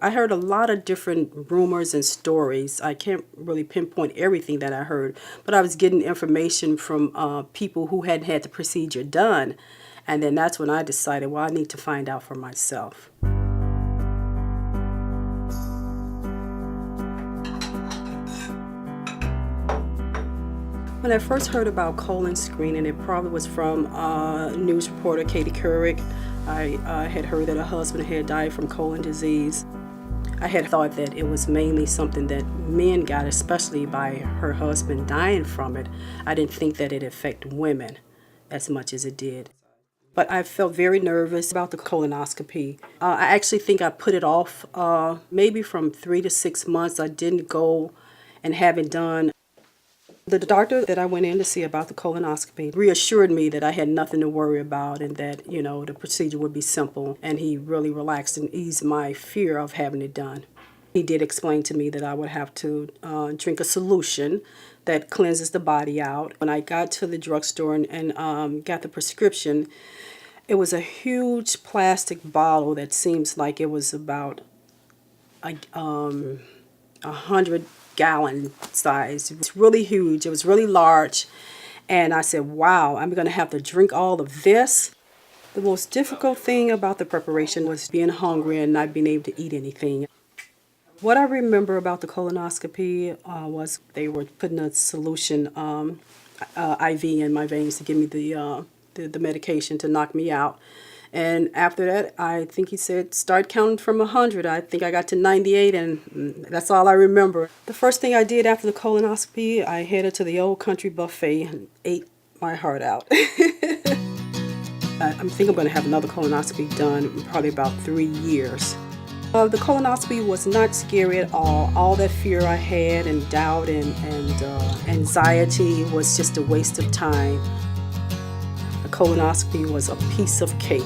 I heard a lot of different rumors and stories. I can't really pinpoint everything that I heard, but I was getting information from people who hadn't had the procedure done. And then that's when I decided, well, I need to find out for myself. When I first heard about colon screening, it probably was from news reporter Katie Couric. I had heard that her husband had died from colon disease. I had thought that it was mainly something that men got, especially by her husband dying from it. I didn't think that it affected women as much as it did. But I felt very nervous about the colonoscopy. I actually think I put it off maybe from 3 to 6 months. I didn't go and have it done. The doctor that I went in to see about the colonoscopy reassured me that I had nothing to worry about and that, the procedure would be simple. And he really relaxed and eased my fear of having it done. He did explain to me that I would have to drink a solution that cleanses the body out. When I got to the drugstore and got the prescription, it was a huge plastic bottle that seems like it was about 100-gallon size. It was really huge. It was really large. And I said, wow, I'm going to have to drink all of this. The most difficult thing about the preparation was being hungry and not being able to eat anything. What I remember about the colonoscopy was they were putting a solution IV in my veins to give me the medication to knock me out. And after that, I think he said, start counting from 100. I think I got to 98, and that's all I remember. The first thing I did after the colonoscopy, I headed to the Old Country Buffet and ate my heart out. I think I'm going to have another colonoscopy done in probably about 3 years. The colonoscopy was not scary at all. All that fear I had and doubt and anxiety was just a waste of time. A colonoscopy was a piece of cake.